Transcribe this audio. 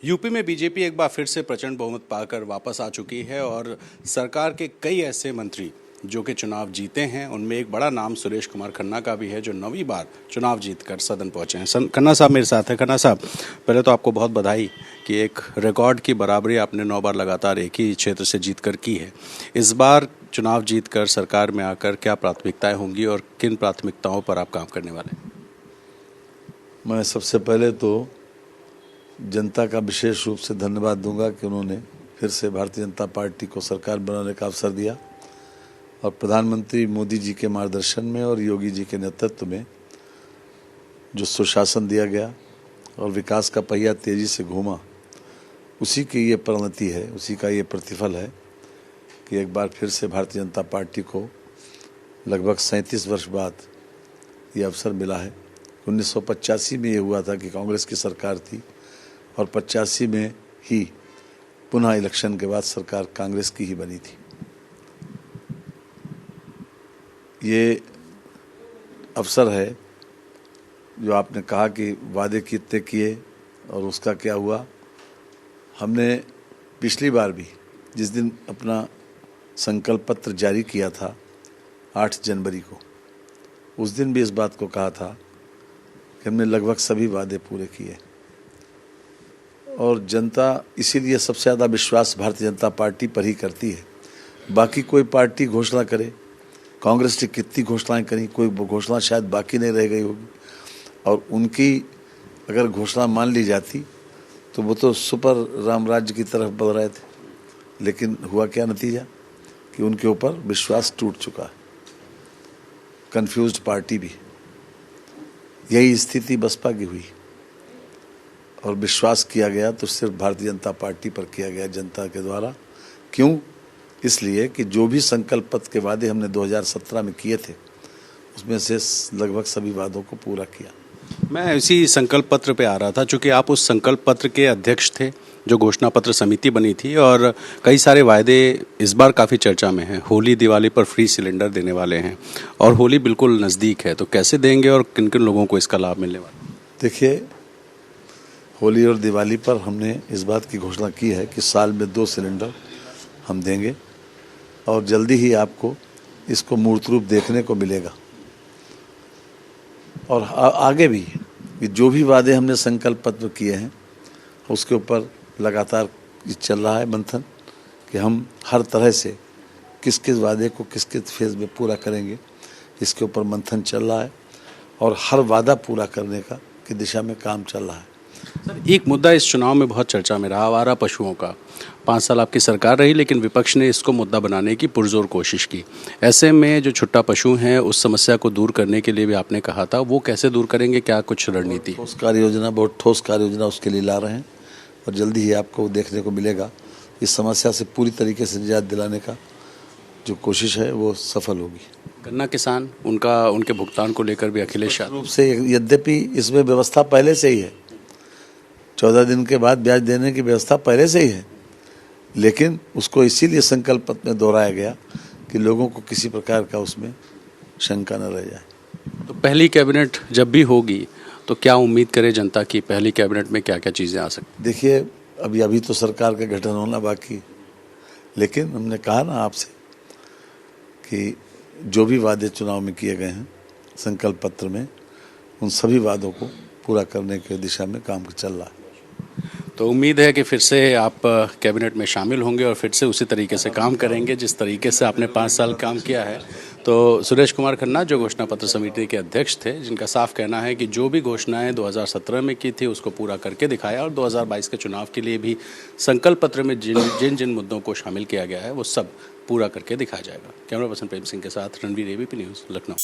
UP में BJP एक बार फिर से प्रचंड बहुमत पाकर वापस आ चुकी है और सरकार के कई ऐसे मंत्री जो कि चुनाव जीते हैं, उनमें एक बड़ा नाम सुरेश कुमार खन्ना का भी है जो 9वीं बार चुनाव जीतकर सदन पहुंचे हैं। खन्ना साहब मेरे साथ हैं। खन्ना साहब, पहले तो आपको बहुत बधाई कि एक रिकॉर्ड की बराबरी आपने 9 बार लगातार एक ही क्षेत्र से जीतकर की है। इस बार चुनाव जीतकर सरकार में आकर क्या प्राथमिकताएँ होंगी और किन प्राथमिकताओं पर आप काम करने वाले हैं? मैं सबसे पहले तो जनता का विशेष रूप से धन्यवाद दूंगा कि उन्होंने फिर से भारतीय जनता पार्टी को सरकार बनाने का अवसर दिया और प्रधानमंत्री मोदी जी के मार्गदर्शन में और योगी जी के नेतृत्व में जो सुशासन दिया गया और विकास का पहिया तेजी से घूमा, उसी की ये परिणति है, उसी का ये प्रतिफल है कि एक बार फिर से भारतीय जनता पार्टी को लगभग 37 वर्ष बाद ये अवसर मिला है। 1985 में ये हुआ था कि कांग्रेस की सरकार थी और 85 में ही पुनः इलेक्शन के बाद सरकार कांग्रेस की ही बनी थी। ये अवसर है जो आपने कहा कि वादे कितने किए और उसका क्या हुआ। हमने पिछली बार भी जिस दिन अपना संकल्प पत्र जारी किया था 8 जनवरी को, उस दिन भी इस बात को कहा था कि हमने लगभग सभी वादे पूरे किए और जनता इसीलिए सबसे ज़्यादा विश्वास भारतीय जनता पार्टी पर ही करती है। बाकी कोई पार्टी घोषणा करे, कांग्रेस ने कितनी घोषणाएं करी, कोई घोषणा शायद बाकी नहीं रह गई होगी और उनकी अगर घोषणा मान ली जाती तो वो तो सुपर रामराज्य की तरफ बढ़ रहे थे, लेकिन हुआ क्या नतीजा कि उनके ऊपर विश्वास टूट चुका है। कन्फ्यूज्ड पार्टी भी, यही स्थिति बसपा की हुई और विश्वास किया गया तो सिर्फ भारतीय जनता पार्टी पर किया गया जनता के द्वारा। क्यों? इसलिए कि जो भी संकल्प पत्र के वादे हमने 2017 में किए थे उसमें से लगभग सभी वादों को पूरा किया। मैं इसी संकल्प पत्र पे आ रहा था, चूँकि आप उस संकल्प पत्र के अध्यक्ष थे जो घोषणा पत्र समिति बनी थी और कई सारे वायदे इस बार काफ़ी चर्चा में हैं। होली दिवाली पर फ्री सिलेंडर देने वाले हैं और होली बिल्कुल नज़दीक है, तो कैसे देंगे और किन किन लोगों को इसका लाभ मिलने वाला? देखिए, होली और दिवाली पर हमने इस बात की घोषणा की है कि साल में 2 सिलेंडर हम देंगे और जल्दी ही आपको इसको मूर्त रूप देखने को मिलेगा। और आगे भी जो भी वादे हमने संकल्प पत्र किए हैं उसके ऊपर लगातार चल रहा है मंथन कि हम हर तरह से किस किस वादे को किस किस फेज़ में पूरा करेंगे, इसके ऊपर मंथन चल रहा है और हर वादा पूरा करने का की दिशा में काम चल रहा है। सर, एक मुद्दा इस चुनाव में बहुत चर्चा में रहा, आवारा पशुओं का। 5 साल आपकी सरकार रही लेकिन विपक्ष ने इसको मुद्दा बनाने की पुरजोर कोशिश की। ऐसे में जो छुट्टा पशु हैं उस समस्या को दूर करने के लिए भी आपने कहा था, वो कैसे दूर करेंगे, क्या कुछ रणनीति? बहुत ठोस कार्य योजना उसके लिए ला रहे हैं और जल्दी ही आपको देखने को मिलेगा। इस समस्या से पूरी तरीके से निजात दिलाने का जो कोशिश है वो सफल होगी। गन्ना किसान उनके भुगतान को लेकर भी अखिलेश रूप से, यद्यपि इसमें व्यवस्था पहले से ही है, 14 दिन के बाद ब्याज देने की व्यवस्था पहले से ही है, लेकिन उसको इसीलिए संकल्प पत्र में दोहराया गया कि लोगों को किसी प्रकार का उसमें शंका न रह जाए। तो पहली कैबिनेट जब भी होगी तो क्या उम्मीद करे जनता की, पहली कैबिनेट में क्या क्या चीज़ें आ सकती? देखिए, अभी तो सरकार का गठन होना बाकी, लेकिन हमने कहा ना आपसे कि जो भी वादे चुनाव में किए गए हैं संकल्प पत्र में, उन सभी वादों को पूरा करने की दिशा में काम चल रहा है। तो उम्मीद है कि फिर से आप कैबिनेट में शामिल होंगे और फिर से उसी तरीके से काम करेंगे जिस तरीके से आपने 5 साल काम किया है। तो सुरेश कुमार खन्ना जो घोषणा पत्र समिति के अध्यक्ष थे, जिनका साफ कहना है कि जो भी घोषणाएं 2017 में की थी उसको पूरा करके दिखाया और 2022 के चुनाव के लिए भी संकल्प पत्र में जिन जिन मुद्दों को शामिल किया गया है वो सब पूरा करके दिखाया जाएगा। कैमरा पर्सन प्रेम सिंह के साथ रणवीर, ABP न्यूज़, लखनऊ।